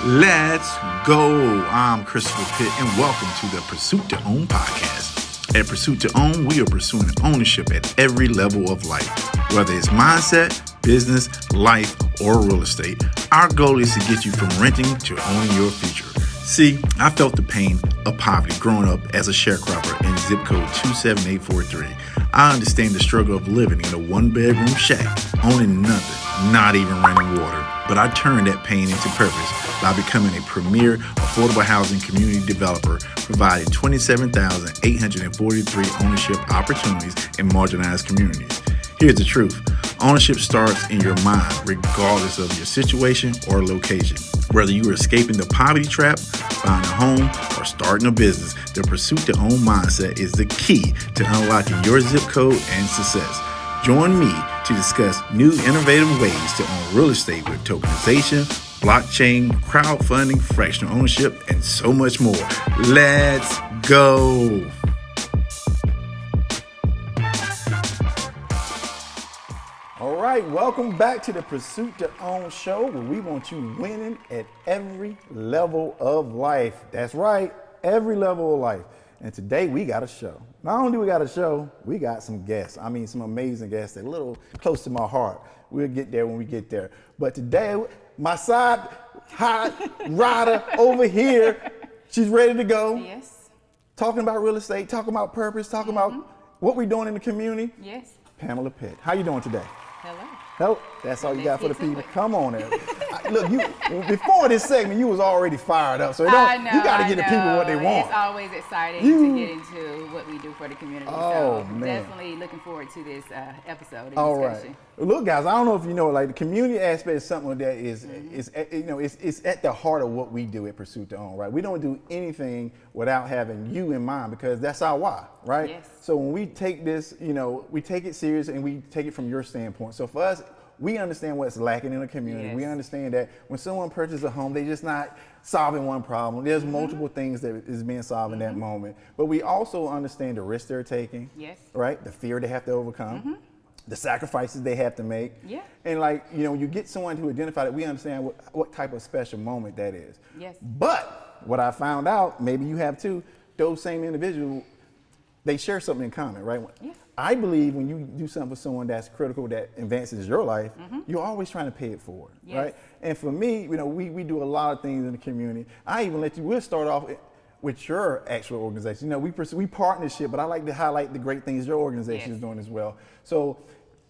Let's go. I'm Christopher Pitt, and welcome to the Pursuit to Own podcast. At Pursuit to Own, we are pursuing ownership at every level of life. Whether it's mindset, business, life, or real estate, our goal is to get you from renting to owning your future. See, I felt the pain of poverty growing up as a sharecropper in zip code 27843. I understand the struggle of living in a one-bedroom shack, owning nothing, not even running water. But I turned that pain into purpose by becoming a premier affordable housing community developer, providing 27,843 ownership opportunities in marginalized communities. Here's the truth. Ownership starts in your mind, regardless of your situation or location. Whether you are escaping the poverty trap, buying a home, or starting a business, the pursuit to own mindset is the key to unlocking your zip code and success. Join me to discuss new innovative ways to own real estate with tokenization, blockchain, crowdfunding, fractional ownership, and so much more. Let's go. All right, welcome back to the Pursuit to Own show, where we want you winning at every level of life. That's right, every level of life. And today we got a show. Not only do we got a show, we got some guests. I mean, some amazing guests that are a little close to my heart. We'll get there when we get there. But today, my side hot rider over here, she's ready to go. Yes. Talking about real estate, talking about purpose, talking about what we're doing in the community. Yes. Pamela Pitt. How you doing today? Hello. Hello. That's all you got for the people. it. Come on, there. Look, you before this segment, you was already fired up. So you got to get the people what they want. It's always exciting to get into what we do for the community. Oh, so man. Definitely looking forward to this episode. All right. Look, guys, I don't know if you know, like the community aspect is something that is it's at the heart of what we do at Pursuit to Own, right? We don't do anything without having you in mind, because that's our why, right? Yes. So when we take this, we take it serious and we take it from your standpoint. So for us, we understand what's lacking in the community. Yes. We understand that when someone purchases a home, they're just not solving one problem. There's multiple things that is being solved in that moment. But we also understand the risks they're taking, Yes. right? The fear they have to overcome, the sacrifices they have to make. Yeah. And you get someone to identify that, we understand what type of special moment that is. Yes. But what I found out, maybe you have too, those same individuals, they share something in common, right? Yeah. I believe when you do something for someone that's critical, that advances your life, you're always trying to pay it forward, Yes. right? And for me, we do a lot of things in the community. We'll start off with your actual organization. We partnership, but I like to highlight the great things your organization is doing as well. So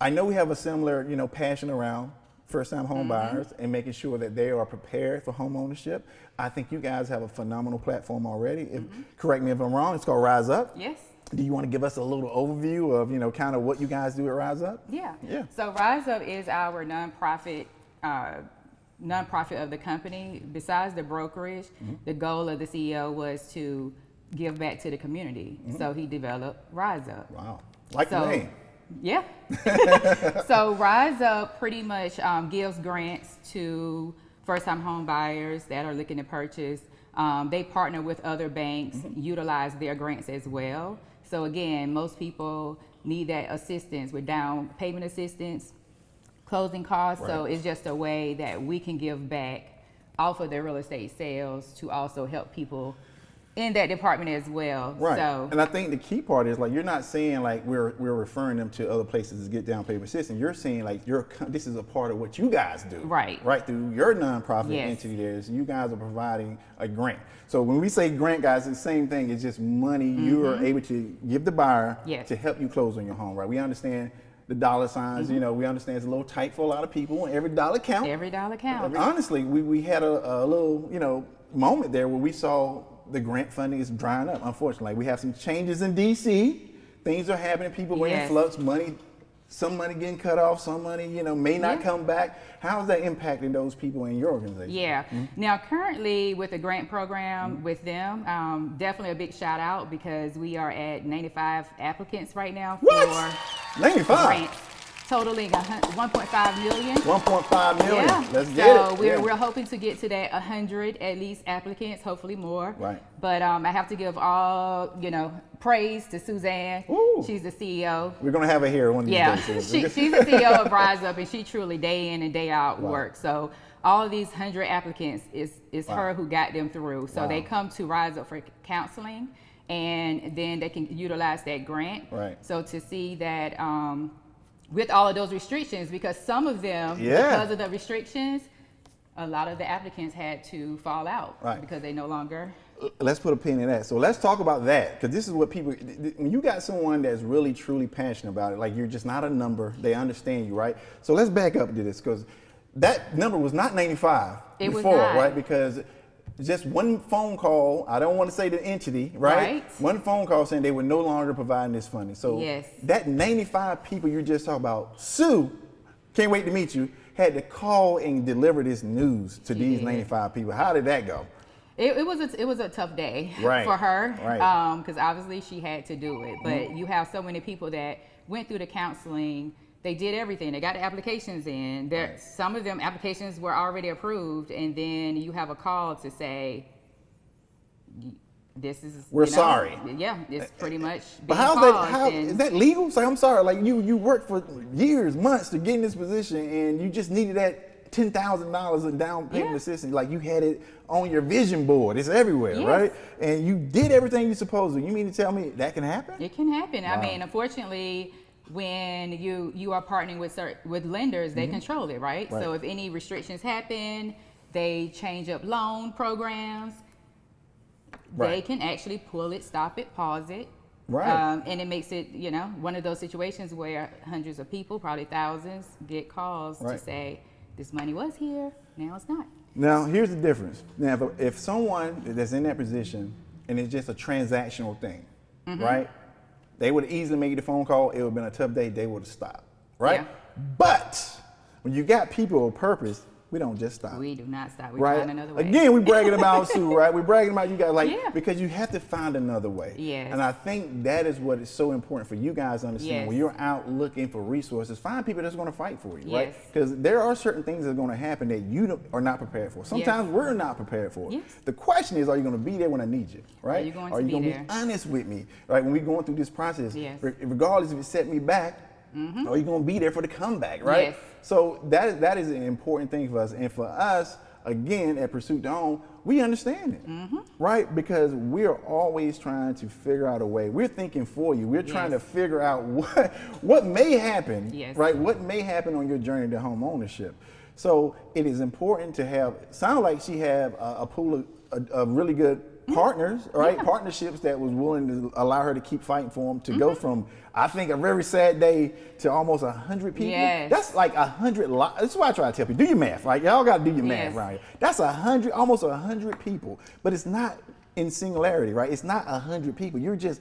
I know we have a similar, passion around first-time home buyers and making sure that they are prepared for home ownership. I think you guys have a phenomenal platform already. Correct me if I'm wrong, it's called Rise Up. Yes. Do you want to give us a little overview of, kind of what you guys do at Rise Up? Yeah. Yeah. So Rise Up is our nonprofit of the company. Besides the brokerage, the goal of the CEO was to give back to the community. So he developed Rise Up. Wow. Like the name. Yeah. So Rise Up pretty much gives grants to first-time home buyers that are looking to purchase. They partner with other banks, utilize their grants as well. So again, most people need that assistance with down payment assistance, closing costs. Right. So it's just a way that we can give back off of their real estate sales to also help people in that department as well. Right. So, and I think the key part is you're not saying we're referring them to other places to get down payment assistance. You're saying this is a part of what you guys do. Right. Right, through your nonprofit Yes. entity there. So you guys are providing a grant. So when we say grant, guys, it's the same thing. It's just money you are able to give the buyer Yes. to help you close on your home, right? We understand the dollar signs, we understand it's a little tight for a lot of people, and every dollar counts. every dollar counts. Honestly, we had a little, moment there where we saw the grant funding is drying up, unfortunately. We have some changes in DC. Things are happening. People are in Yes. flux. Some money getting cut off. Some money, may not come back. How is that impacting those people in your organization? Yeah. Now, currently with the grant program with them, definitely a big shout out, because we are at 95 applicants right now What? for 95? grants, totaling 1.5 million. 1.5 million. Yeah. Let's get it. So we're Yeah. we're hoping to get to that 100 at least applicants, hopefully more. Right. But I have to give all praise to Suzanne. Ooh. She's the CEO. We're going to have her here one of these Yeah, days. she's the CEO of Rise Up, and she truly day in and day out works. So all of these 100 applicants is her who got them through. So they come to Rise Up for counseling, and then they can utilize that grant. Right. So to see that with all of those restrictions, because some of them, because of the restrictions, a lot of the applicants had to fall out because they no longer. Let's put a pin in that. So let's talk about that, because this is what people, when you got someone that's really truly passionate about it, like you're just not a number, they understand you, right? So let's back up to this, because that number was not 95 before, right? Because just one phone call, I don't want to say the entity, right? One phone call saying they were no longer providing this funding. So that 95 people you just talked about, Sue, can't wait to meet you, had to call and deliver this news to these 95 people. How did that go? It was a tough day for her, because obviously she had to do it. But you have so many people that went through the counseling. They did everything. They got the applications in. Some of them applications were already approved, and then you have a call to say, "This is we're sorry." Yeah, it's pretty much. But how's that? How is that legal? It's like, I'm sorry. Like you worked for years, months to get in this position, and you just needed that $10,000 in down payment assistance. Like you had it on your vision board. It's everywhere, right? And you did everything you're supposed to. You mean to tell me that can happen? It can happen. I mean, unfortunately, when you are partnering with lenders, they control it, right? So if any restrictions happen, they change up loan programs. They can actually pull it, stop it, pause it. And it makes it, one of those situations where hundreds of people, probably thousands, get calls to say, this money was here, now it's not. Now, here's the difference. Now, if someone that's in that position and it's just a transactional thing, right? They would have easily made the phone call. It would have been a tough day. They would have stopped, right? But when you got people of purpose, we don't just stop. We do not stop. We find another way. Again, we bragging about Sue, right? We're bragging about you guys, because you have to find another way. And I think that is what is so important for you guys to understand. When you're out looking for resources, find people that's going to fight for you, right? Because there are certain things that are going to happen that you are not prepared for. Sometimes we're not prepared for. The question is, are you going to be there when I need you, right? Are you going to be honest with me, right? When we're going through this process, regardless if it set me back, are you going to be there for the comeback, right? So that is an important thing for us. And for us, again, at Pursuit to Own, we understand it, right? Because we're always trying to figure out a way. We're thinking for you. We're trying to figure out what may happen, right? What may happen on your journey to home ownership. So it is important to have, sound like she had a pool of really good partners, right? Partnerships that was willing to allow her to keep fighting for them, to go from, I think, a very sad day to almost 100 people. That's like 100. This is why I try to tell people, do your math, right? Y'all got to do your math, right? That's 100, almost 100 people, but it's not in singularity, right? It's not 100 people. You just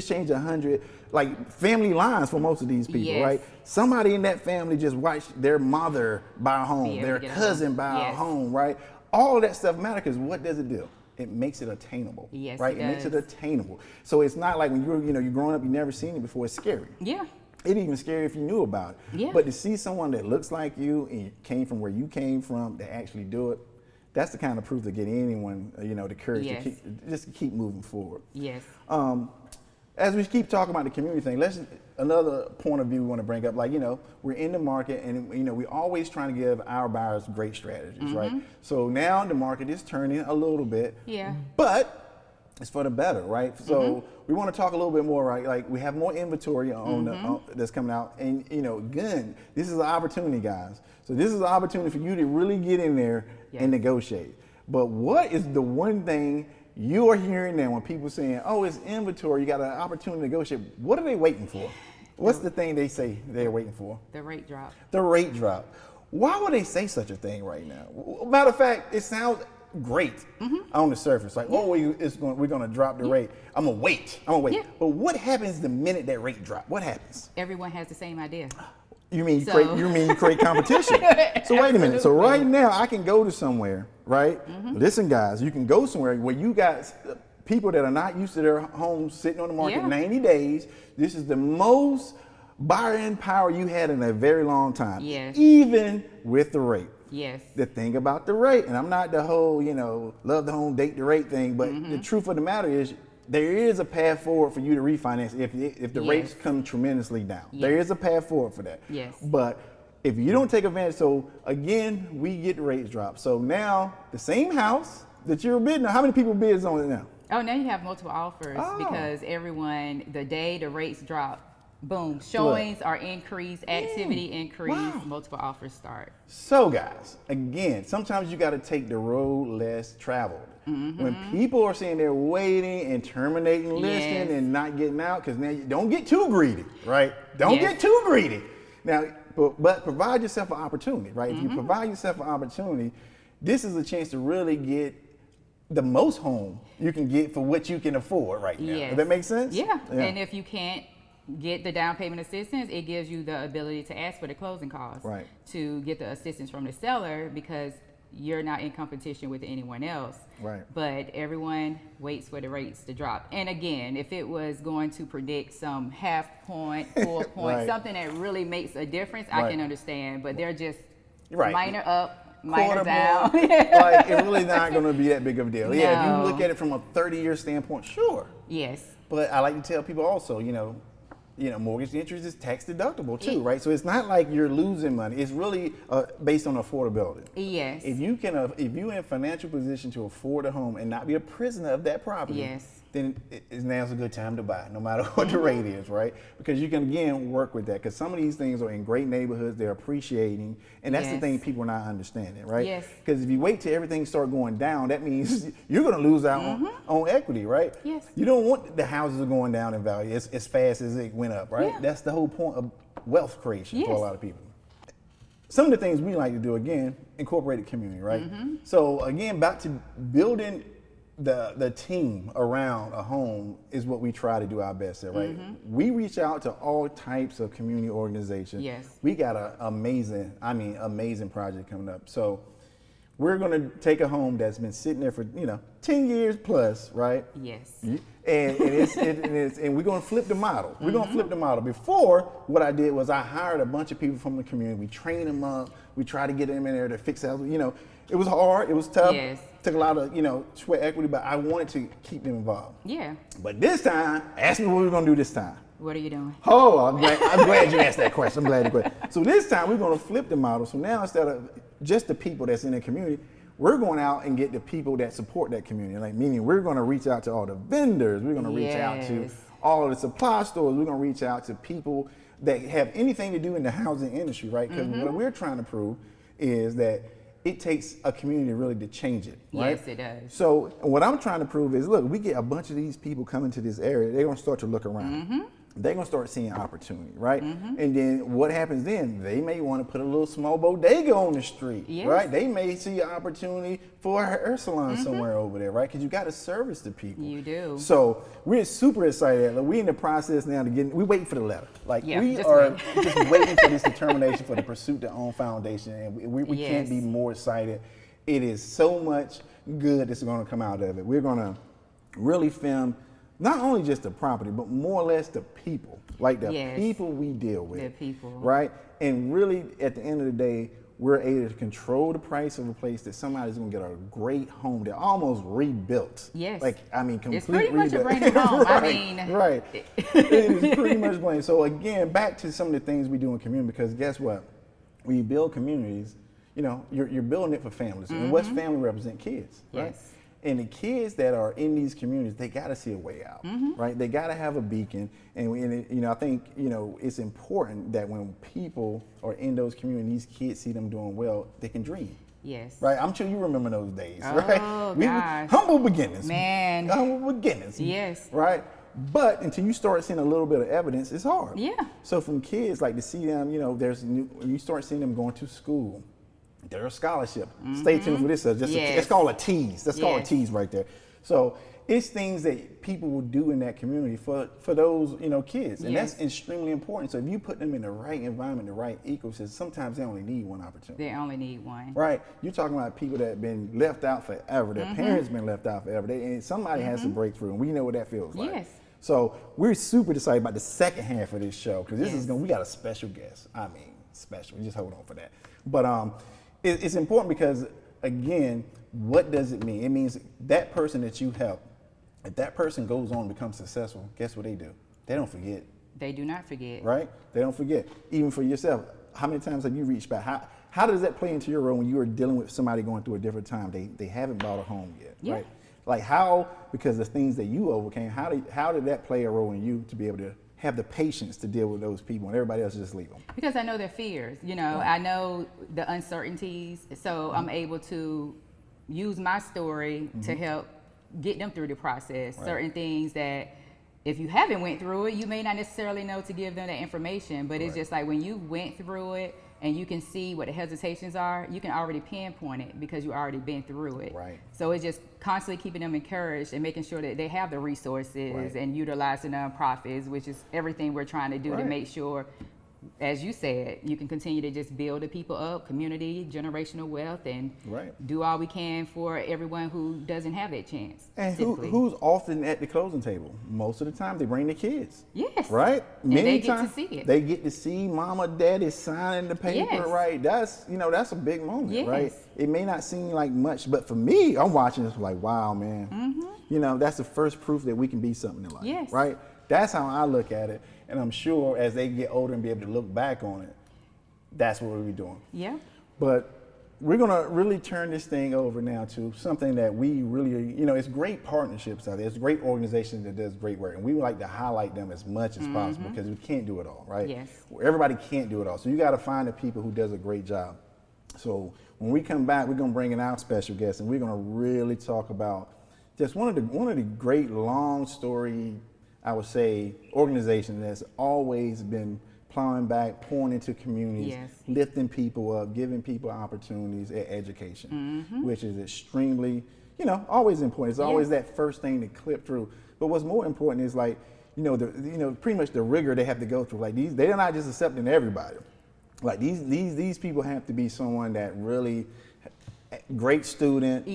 changed 100, like family lines for most of these people, right? Somebody in that family just watched their mother buy a home, their cousin buy a home, right? All of that stuff matters, because what does it do? It makes it attainable, right? It makes it attainable. So it's not like when you're growing up, you've never seen it before. It's scary. It's even scary if you knew about it. But to see someone that looks like you and came from where you came from to actually do it, that's the kind of proof to get anyone, the courage to keep moving forward. As we keep talking about the community thing, another point of view we want to bring up, like, we're in the market, and, we're always trying to give our buyers great strategies, right? So now the market is turning a little bit, but it's for the better, right? So we want to talk a little bit more, right? Like, we have more inventory on that's coming out, and, again, this is an opportunity, guys. So this is an opportunity for you to really get in there and negotiate. But what is the one thing you are hearing now when people saying, oh, it's inventory, you got an opportunity to negotiate? What are they waiting for? What's the thing they say they're waiting for? The rate drop. The rate drop. Why would they say such a thing right now? Matter of fact, it sounds great on the surface. Like, we're going to drop the rate. I'm going to wait. But what happens the minute that rate drop? What happens? Everyone has the same idea. You mean you create competition? So wait a minute. So right now I can go to somewhere, right? Listen, guys, you can go somewhere where you got people that are not used to their homes sitting on the market 90 days. This is the most buying power you had in a very long time, even with the rate. The thing about the rate, and I'm not the whole, love the home, date the rate thing, but the truth of the matter is, there is a path forward for you to refinance if the rates come tremendously down. There is a path forward for that. But if you don't take advantage, so again, we get the rates dropped. So now the same house that you're bidding on, how many people bids on it now? Oh, now you have multiple offers because everyone, the day the rates drop, boom, showings are increased, activity increased, multiple offers start. So guys, again, sometimes you got to take the road less traveled. When people are saying they're waiting and terminating listing and not getting out, because now you don't get too greedy, right? Don't get too greedy. Now, but provide yourself an opportunity, right? If you provide yourself an opportunity, this is a chance to really get the most home you can get for what you can afford right now. Does that make sense? Yeah. And if you can't get the down payment assistance, it gives you the ability to ask for the closing costs to get the assistance from the seller, because you're not in competition with anyone else. But everyone waits for the rates to drop. And again, if it was going to predict some half point, full point, something that really makes a difference, I can understand. But they're just minor up, minor down. Like, it's really not going to be that big of a deal. No. Yeah, if you look at it from a 30-year standpoint, sure. Yes. But I like to tell people also, you know, mortgage interest is tax deductible too, right? So it's not like you're losing money. It's really based on affordability. Yes. If you can, if you're in a financial position to afford a home and not be a prisoner of that property, then now's a good time to buy, no matter what the rate is, right? Because you can, again, work with that. Because some of these things are in great neighborhoods, they're appreciating, and that's the thing people are not understanding, right? Yes. Because if you wait till everything start going down, that means you're going to lose out on equity, right? Yes. You don't want the houses are going down in value as fast as it went up, right? That's the whole point of wealth creation for a lot of people. Some of the things we like to do, again, incorporated community, right? So again, back to building the team around a home is what we try to do our best at, right? We reach out to all types of community organizations. We got an amazing project coming up. So we're going to take a home that's been sitting there for 10 years plus, right? Yes. And we're going to flip the model. We're going to flip the model. Before, what I did was I hired a bunch of people from the community. We trained them up. We tried to get them in there to fix that. It was hard. It was tough. Took a lot of sweat equity, but I wanted to keep them involved. But this time, ask me what we're going to do this time. What are you doing? Oh, I'm glad you asked that question. I'm glad you asked. So this time we're going to flip the model. So now instead of just the people that's in the community, we're going out and get the people that support that community. Like, meaning we're going to reach out to all the vendors. We're going to reach out to all of the supply stores. We're going to reach out to people that have anything to do in the housing industry, right? Because what we're trying to prove is that it takes a community really to change it, right? Yes, it does. So what I'm trying to prove is, look, we get a bunch of these people coming to this area, they're going to start to look around. They're going to start seeing opportunity, right? And then what happens then? They may want to put a little small bodega on the street, right? They may see an opportunity for a hair salon somewhere over there, right? Because you got to service the people. You do. So we're super excited. We're in the process now to we're waiting for the letter. Like, we are just waiting for this determination for the Pursuit to Own Foundation. And we can't be more excited. It is so much good that's going to come out of it. We're going to really film not only just the property, but more or less the people, like the people we deal with. The people. Right? And really, at the end of the day, we're able to control the price of a place that somebody's going to get a great home that almost rebuilt. Like, complete it's pretty rebuilt. much a brand new home. Right. It is pretty much brand new. So again, back to some of the things we do in community, because guess what? When you build communities, you're building it for families. And what's family represent? Kids, right? And the kids that are in these communities, they got to see a way out, right? They got to have a beacon. And I think, it's important that when people are in those communities, kids see them doing well, they can dream. Yes. Right? I'm sure you remember those days, right? Oh, gosh. Humble beginnings. Man. Humble beginnings. Yes. Right? But until you start seeing a little bit of evidence, it's hard. Yeah. So from kids, like to see them, you start seeing them going to school. There are scholarships. Stay tuned for this. It's called a tease. That's called a tease right there. So it's things that people will do in that community for those kids, and that's extremely important. So if you put them in the right environment, the right ecosystem, sometimes they only need one opportunity. They only need one. Right. You're talking about people that have been left out forever. Their parents been left out forever. And somebody has to break through, and we know what that feels like. Yes. So we're super excited about the second half of this show, because this is we got a special guest. Special. Just hold on for that. But it's important because, again, what does it mean? It means that person that you help, if that person goes on and becomes successful, guess what they do? They don't forget. They do not forget. Right? They don't forget. Even for yourself, how many times have you reached back? How does that play into your role when you are dealing with somebody going through a different time? They haven't bought a home yet, right? Like how, because the things that you overcame, how did that play a role in you to be able to have the patience to deal with those people and everybody else just leave them? Because I know their fears, I know the uncertainties, so I'm able to use my story to help get them through the process. Certain things that if you haven't went through it, you may not necessarily know to give them that information, but it's just like when you went through it and you can see what the hesitations are, you can already pinpoint it because you already been through it. Right. So it's just constantly keeping them encouraged and making sure that they have the resources and utilizing nonprofits, which is everything we're trying to do to make sure, as you said, you can continue to just build the people up, community, generational wealth, and do all we can for everyone who doesn't have that chance. And who's often at the closing table? Most of the time, they bring the kids. Yes. Right? Many times they get to see it. They get to see mama, daddy signing the paper, right? That's, that's a big moment, right? It may not seem like much, but for me, I'm watching this like, wow, man. That's the first proof that we can be something in life, right? That's how I look at it. And I'm sure as they get older and be able to look back on it, that's what we'll be doing. Yeah. But we're going to really turn this thing over now to something that we really, it's great partnerships out there. It's great organizations that does great work. And we would like to highlight them as much as possible because we can't do it all, right? Yes. Everybody can't do it all. So you got to find the people who does a great job. So when we come back, we're going to bring in our special guest and we're going to really talk about just one of the great long story, I would say, organization that's always been plowing back, pouring into communities, lifting people up, giving people opportunities at education, which is extremely, always important. It's always that first thing to clip through. But what's more important is like, pretty much the rigor they have to go through. Like they're not just accepting everybody. Like these people have to be someone that really great student,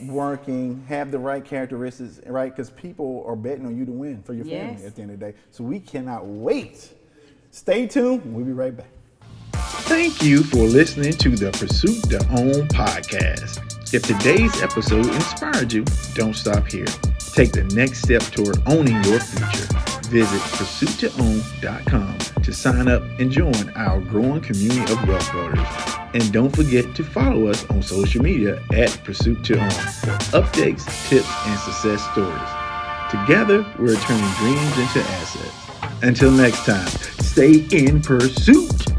working, have the right characteristics, right? Because people are betting on you to win for your family at the end of the day. So we cannot wait. Stay tuned. We'll be right back. Thank you for listening to the Pursuit to Own podcast. If today's episode inspired you, don't stop here. Take the next step toward owning your future. Visit pursuittoown.com to sign up and join our growing community of wealth builders. And don't forget to follow us on social media at Pursuit to Own for updates, tips, and success stories. Together, we're turning dreams into assets. Until next time, stay in pursuit.